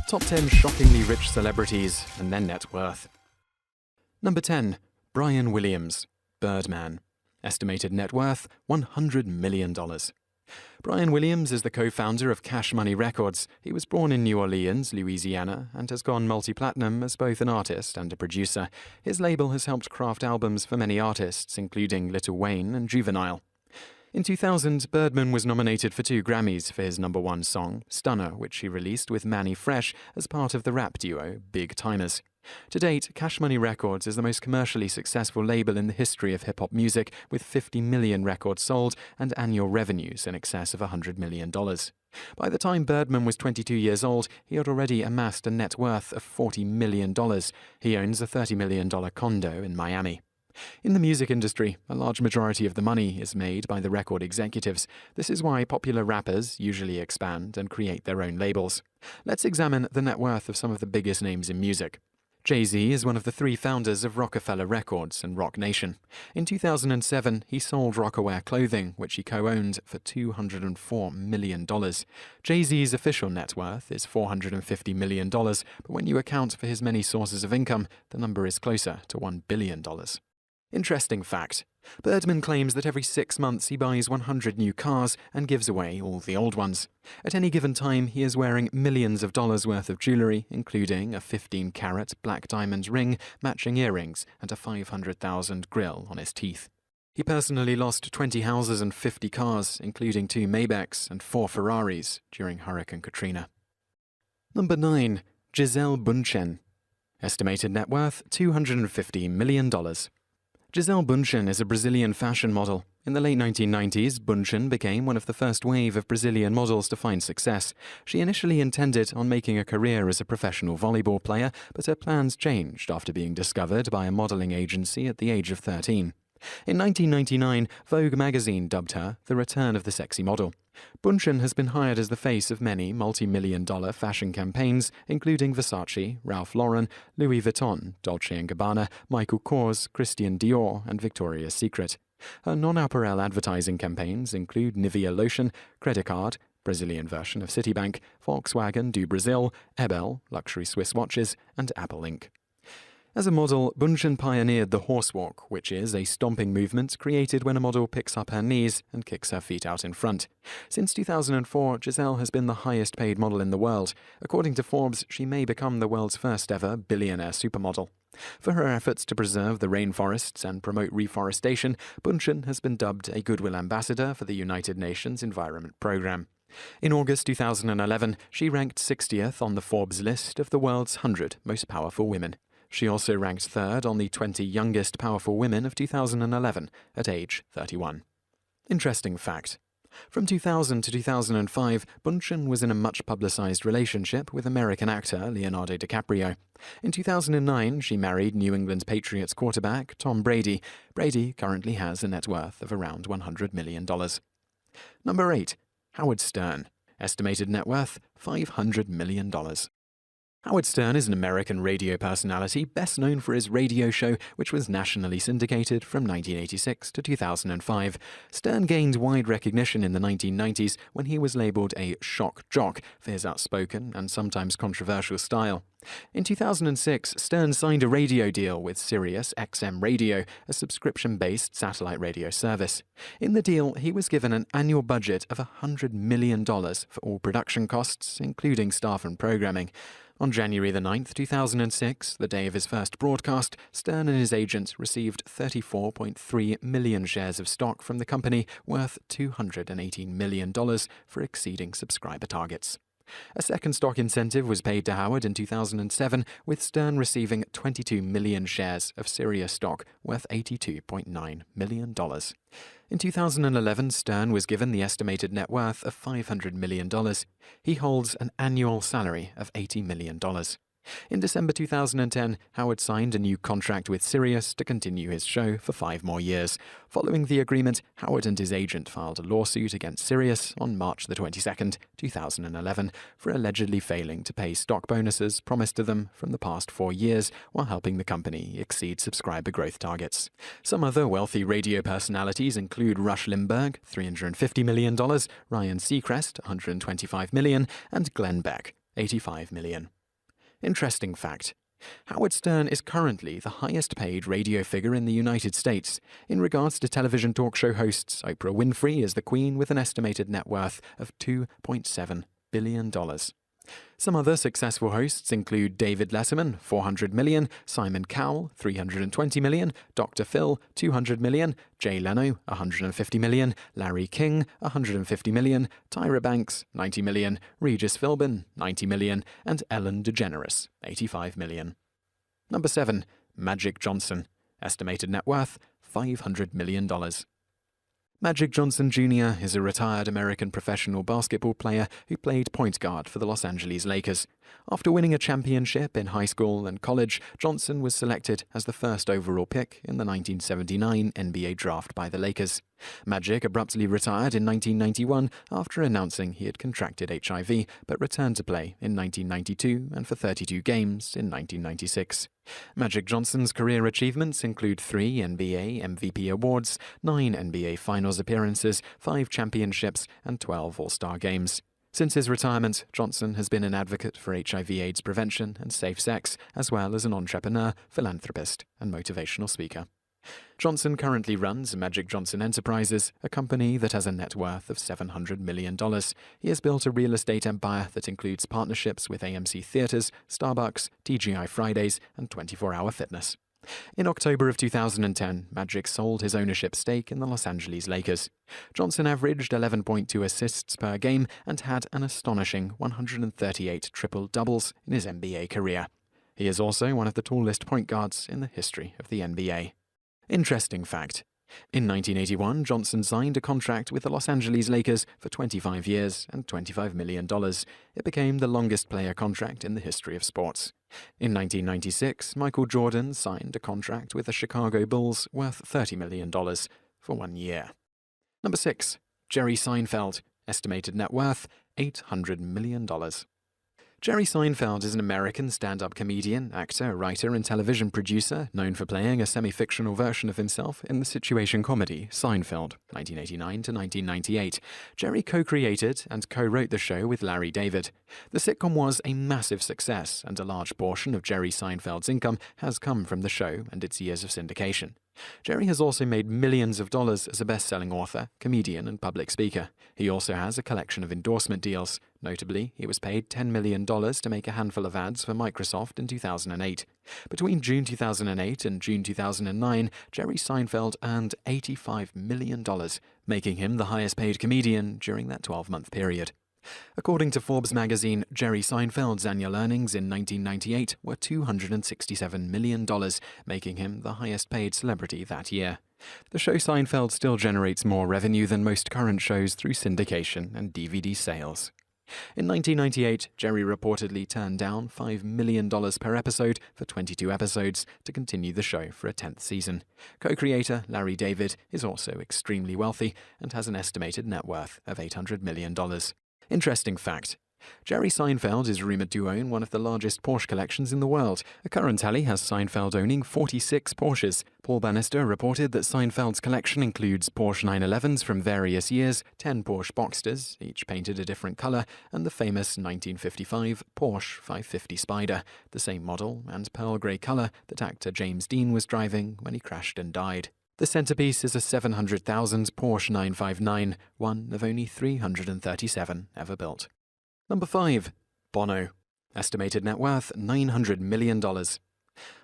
Top 10 shockingly rich celebrities and their net worth. Number 10. Bryan Williams, Birdman. Estimated net worth $100 million. Bryan Williams is the co-founder of Cash Money Records. He was born in New Orleans, Louisiana, and has gone multi-platinum as both an artist and a producer. His label has helped craft albums for many artists, including Lil Wayne and Juvenile. In 2000, Birdman was nominated for 2 Grammys for his #1 song, Stunner, which he released with Mannie Fresh as part of the rap duo Big Timers. To date, Cash Money Records is the most commercially successful label in the history of hip-hop music, with 50 million records sold and annual revenues in excess of $100 million. By the time Birdman was 22 years old, he had already amassed a net worth of $40 million. He owns a $30 million condo in Miami. In the music industry, a large majority of the money is made by the record executives. This is why popular rappers usually expand and create their own labels. Let's examine the net worth of some of the biggest names in music. Jay-Z is one of the 3 founders of Rockefeller Records and Roc Nation. In 2007, he sold Rocawear clothing, which he co-owned, for $204 million. Jay-Z's official net worth is $450 million, but when you account for his many sources of income, the number is closer to $1 billion. Interesting fact. Birdman claims that every 6 months he buys 100 new cars and gives away all the old ones. At any given time, he is wearing millions of dollars worth of jewelry, including a 15-carat black diamond ring, matching earrings, and a $500,000 grill on his teeth. He personally lost 20 houses and 50 cars, including 2 Maybachs and 4 Ferraris, during Hurricane Katrina. Number 9. Gisele Bündchen. Estimated net worth $250 million. Gisele Bündchen is a Brazilian fashion model. In the late 1990s, Bündchen became one of the first wave of Brazilian models to find success. She initially intended on making a career as a professional volleyball player, but her plans changed after being discovered by a modeling agency at the age of 13. In 1999, Vogue magazine dubbed her the return of the sexy model. Bündchen has been hired as the face of many multi-million-dollar fashion campaigns, including Versace, Ralph Lauren, Louis Vuitton, Dolce & Gabbana, Michael Kors, Christian Dior, and Victoria's Secret. Her non-apparel advertising campaigns include Nivea Lotion, Credit Card, Brazilian version of Citibank, Volkswagen do Brasil, Ebel, luxury Swiss watches, and Apple Inc. As a model, Bündchen pioneered the horsewalk, which is a stomping movement created when a model picks up her knees and kicks her feet out in front. Since 2004, Gisele has been the highest-paid model in the world. According to Forbes, she may become the world's first-ever billionaire supermodel. For her efforts to preserve the rainforests and promote reforestation, Bündchen has been dubbed a Goodwill Ambassador for the United Nations Environment Programme. In August 2011, she ranked 60th on the Forbes list of the world's 100 most powerful women. She also ranked 3rd on the 20 youngest powerful women of 2011, at age 31. Interesting fact. From 2000 to 2005, Bündchen was in a much-publicized relationship with American actor Leonardo DiCaprio. In 2009, she married New England Patriots quarterback Tom Brady. Brady currently has a net worth of around $100 million. Number 8. Howard Stern. Estimated net worth $500 million. Howard Stern is an American radio personality best known for his radio show, which was nationally syndicated from 1986 to 2005. Stern gained wide recognition in the 1990s when he was labeled a shock jock for his outspoken and sometimes controversial style. In 2006, Stern signed a radio deal with Sirius XM Radio, a subscription-based satellite radio service. In the deal, he was given an annual budget of $100 million for all production costs, including staff and programming. On January 9, 2006, the day of his first broadcast, Stern and his agent received 34.3 million shares of stock from the company, worth $218 million for exceeding subscriber targets. A second stock incentive was paid to Howard in 2007, with Stern receiving 22 million shares of Sirius stock, worth $82.9 million. In 2011, Stern was given the estimated net worth of $500 million. He holds an annual salary of $80 million. In December 2010, Howard signed a new contract with Sirius to continue his show for 5 more years. Following the agreement, Howard and his agent filed a lawsuit against Sirius on March 22, 2011, for allegedly failing to pay stock bonuses promised to them from the past 4 years while helping the company exceed subscriber growth targets. Some other wealthy radio personalities include Rush Limbaugh, $350 million, Ryan Seacrest, $125 million, and Glenn Beck, $85 million. Interesting fact. Howard Stern is currently the highest-paid radio figure in the United States. In regards to television talk show hosts, Oprah Winfrey is the queen with an estimated net worth of $2.7 billion. Some other successful hosts include David Letterman, $400 million, Simon Cowell, $320 million, Dr. Phil, $200 million, Jay Leno, $150 million, Larry King, $150 million, Tyra Banks, $90 million, Regis Philbin, $90 million, and Ellen DeGeneres, $85 million. Number 7. Magic Johnson. Estimated net worth, $500 million. Magic Johnson Jr. is a retired American professional basketball player who played point guard for the Los Angeles Lakers. After winning a championship in high school and college, Johnson was selected as the first overall pick in the 1979 NBA draft by the Lakers. Magic abruptly retired in 1991 after announcing he had contracted HIV, but returned to play in 1992 and for 32 games in 1996. Magic Johnson's career achievements include 3 NBA MVP awards, 9 NBA Finals appearances, 5 championships, and 12 All-Star games. Since his retirement, Johnson has been an advocate for HIV/AIDS prevention and safe sex, as well as an entrepreneur, philanthropist, and motivational speaker. Johnson currently runs Magic Johnson Enterprises, a company that has a net worth of $700 million. He has built a real estate empire that includes partnerships with AMC Theaters, Starbucks, TGI Fridays, and 24-Hour Fitness. In October of 2010, Magic sold his ownership stake in the Los Angeles Lakers. Johnson averaged 11.2 assists per game and had an astonishing 138 triple-doubles in his NBA career. He is also one of the tallest point guards in the history of the NBA. Interesting fact. In 1981, Johnson signed a contract with the Los Angeles Lakers for 25 years and $25 million. It became the longest player contract in the history of sports. In 1996, Michael Jordan signed a contract with the Chicago Bulls worth $30 million for 1 year. Number 6. Jerry Seinfeld. Estimated net worth, $800 million. Jerry Seinfeld is an American stand-up comedian, actor, writer, and television producer known for playing a semi-fictional version of himself in the situation comedy Seinfeld, 1989 to 1998. Jerry co-created and co-wrote the show with Larry David. The sitcom was a massive success, and a large portion of Jerry Seinfeld's income has come from the show and its years of syndication. Jerry has also made millions of dollars as a best-selling author, comedian, and public speaker. He also has a collection of endorsement deals. Notably, he was paid $10 million to make a handful of ads for Microsoft in 2008. Between June 2008 and June 2009, Jerry Seinfeld earned $85 million, making him the highest-paid comedian during that 12-month period. According to Forbes magazine, Jerry Seinfeld's annual earnings in 1998 were $267 million, making him the highest-paid celebrity that year. The show Seinfeld still generates more revenue than most current shows through syndication and DVD sales. In 1998, Jerry reportedly turned down $5 million per episode for 22 episodes to continue the show for a 10th season. Co-creator Larry David is also extremely wealthy and has an estimated net worth of $800 million. Interesting fact. Jerry Seinfeld is rumored to own one of the largest Porsche collections in the world. A current tally has Seinfeld owning 46 Porsches. Paul Bannister reported that Seinfeld's collection includes Porsche 911s from various years, 10 Porsche Boxsters, each painted a different color, and the famous 1955 Porsche 550 Spider, the same model and pearl gray color that actor James Dean was driving when he crashed and died. The centerpiece is a $700,000 Porsche 959, one of only 337 ever built. Number 5. Bono. Estimated net worth, $900 million.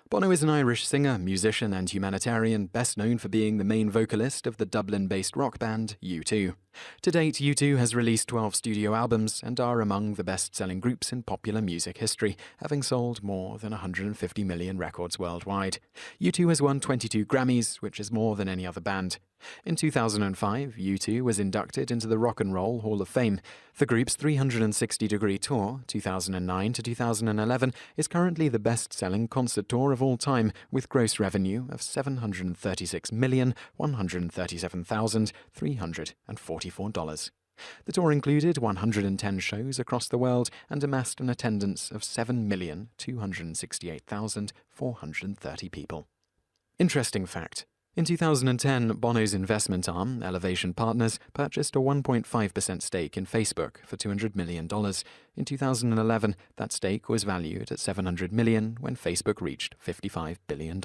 Bono is an Irish singer, musician, and humanitarian, best known for being the main vocalist of the Dublin-based rock band U2. To date, U2 has released 12 studio albums and are among the best-selling groups in popular music history, having sold more than 150 million records worldwide. U2 has won 22 Grammys, which is more than any other band. In 2005, U2 was inducted into the Rock and Roll Hall of Fame. The group's 360-degree tour, 2009 to 2011, is currently the best-selling concert tour of all time, with gross revenue of $736,137,344. The tour included 110 shows across the world and amassed an attendance of 7,268,430 people. Interesting fact. In 2010, Bono's investment arm, Elevation Partners, purchased a 1.5% stake in Facebook for $200 million. In 2011, that stake was valued at $700 million when Facebook reached $55 billion.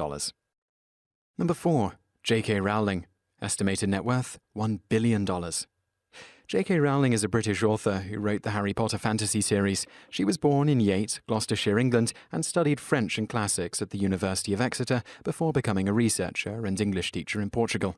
Number 4. J.K. Rowling. Estimated net worth $1 billion. J.K. Rowling is a British author who wrote the Harry Potter fantasy series. She was born in Yate, Gloucestershire, England, and studied French and classics at the University of Exeter before becoming a researcher and English teacher in Portugal.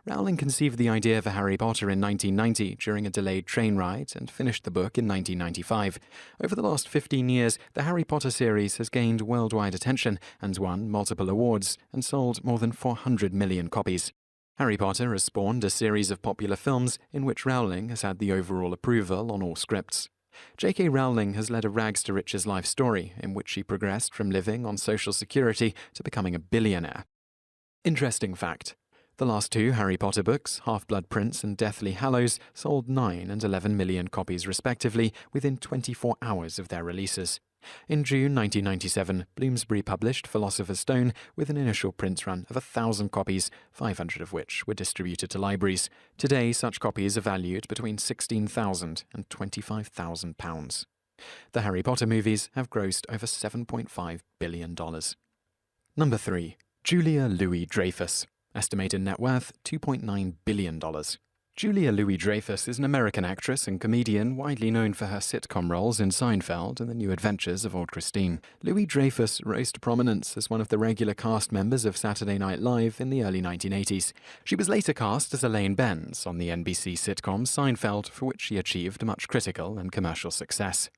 Rowling conceived the idea for Harry Potter in 1990 during a delayed train ride and finished the book in 1995. Over the last 15 years, the Harry Potter series has gained worldwide attention and won multiple awards and sold more than 400 million copies. Harry Potter has spawned a series of popular films in which Rowling has had the overall approval on all scripts. J.K. Rowling has led a rags-to-riches life story in which she progressed from living on Social Security to becoming a billionaire. Interesting fact. The last 2 Harry Potter books, Half-Blood Prince and Deathly Hallows, sold 9 and 11 million copies respectively within 24 hours of their releases. In June 1997, Bloomsbury published Philosopher's Stone with an initial print run of 1,000 copies, 500 of which were distributed to libraries. Today, such copies are valued between £16,000 and £25,000. The Harry Potter movies have grossed over $7.5 billion. Number 3. Julia Louis-Dreyfus. Estimated net worth $2.9 billion. Julia Louis-Dreyfus is an American actress and comedian widely known for her sitcom roles in Seinfeld and The New Adventures of Old Christine. Louis-Dreyfus rose to prominence as one of the regular cast members of Saturday Night Live in the early 1980s. She was later cast as Elaine Benz on the NBC sitcom Seinfeld, for which she achieved much critical and commercial success.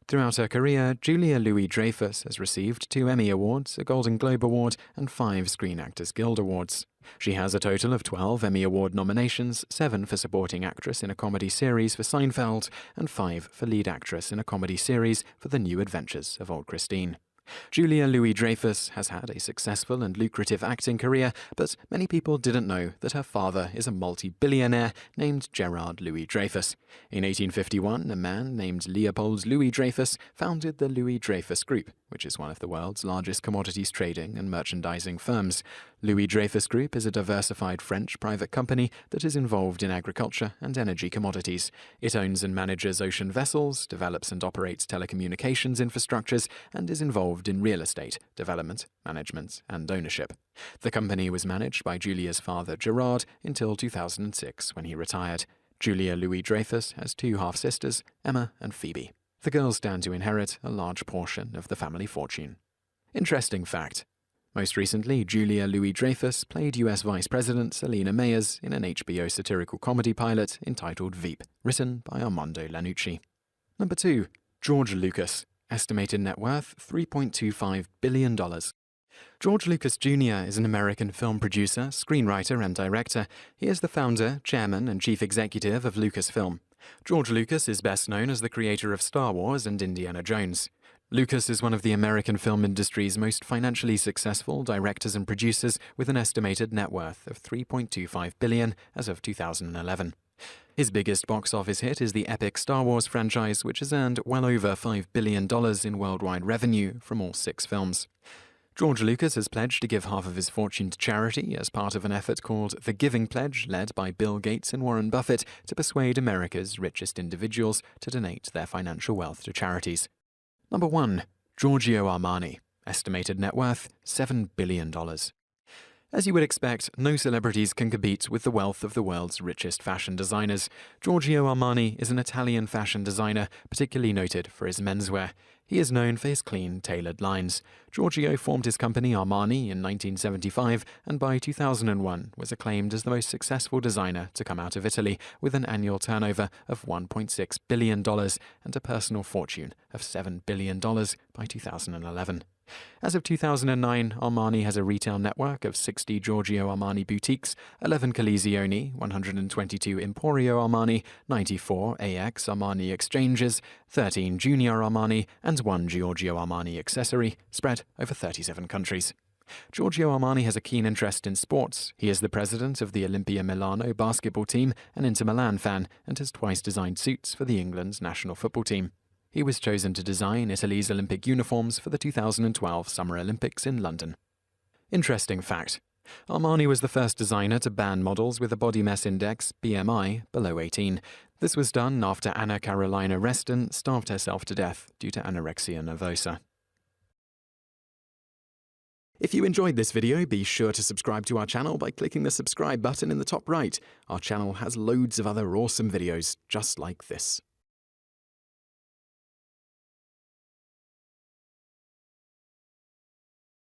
Throughout her career, Julia Louis-Dreyfus has received 2 Emmy Awards, a Golden Globe Award, and 5 Screen Actors Guild Awards. She has a total of 12 Emmy Award nominations, 7 for Supporting Actress in a Comedy Series for Seinfeld, and 5 for Lead Actress in a Comedy Series for The New Adventures of Old Christine. Julia Louis-Dreyfus has had a successful and lucrative acting career, but many people didn't know that her father is a multi-billionaire named Gerard Louis-Dreyfus. In 1851, a man named Leopold Louis-Dreyfus founded the Louis-Dreyfus Group, which is one of the world's largest commodities trading and merchandising firms. Louis-Dreyfus Group is a diversified French private company that is involved in agriculture and energy commodities. It owns and manages ocean vessels, develops and operates telecommunications infrastructures, and is involved in real estate, development, management, and ownership. The company was managed by Julia's father Gerard until 2006 when he retired. Julia Louis-Dreyfus has 2 half-sisters, Emma and Phoebe. The girls stand to inherit a large portion of the family fortune. Interesting fact. Most recently, Julia Louis-Dreyfus played US Vice President Selena Meyers in an HBO satirical comedy pilot entitled Veep, written by Armando Iannucci. Number 2. George Lucas. Estimated net worth $3.25 billion. George Lucas Jr. is an American film producer, screenwriter, and director. He is the founder, chairman, and chief executive of Lucasfilm. George Lucas is best known as the creator of Star Wars and Indiana Jones. Lucas is one of the American film industry's most financially successful directors and producers, with an estimated net worth of $3.25 billion as of 2011. His biggest box office hit is the epic Star Wars franchise, which has earned well over $5 billion in worldwide revenue from all 6 films. George Lucas has pledged to give half of his fortune to charity as part of an effort called The Giving Pledge, led by Bill Gates and Warren Buffett, to persuade America's richest individuals to donate their financial wealth to charities. Number 1. Giorgio Armani. Estimated net worth $7 billion. As you would expect, no celebrities can compete with the wealth of the world's richest fashion designers. Giorgio Armani is an Italian fashion designer, particularly noted for his menswear. He is known for his clean, tailored lines. Giorgio formed his company Armani in 1975 and by 2001 was acclaimed as the most successful designer to come out of Italy, with an annual turnover of $1.6 billion and a personal fortune of $7 billion by 2011. As of 2009, Armani has a retail network of 60 Giorgio Armani boutiques, 11 Collezioni, 122 Emporio Armani, 94 AX Armani exchanges, 13 Junior Armani, and 1 Giorgio Armani accessory, spread over 37 countries. Giorgio Armani has a keen interest in sports. He is the president of the Olimpia Milano basketball team, an Inter Milan fan, and has twice designed suits for the England's national football team. He was chosen to design Italy's Olympic uniforms for the 2012 Summer Olympics in London. Interesting fact. Armani was the first designer to ban models with a body mass index, BMI, below 18. This was done after Anna Carolina Reston starved herself to death due to anorexia nervosa. If you enjoyed this video, be sure to subscribe to our channel by clicking the subscribe button in the top right. Our channel has loads of other awesome videos just like this.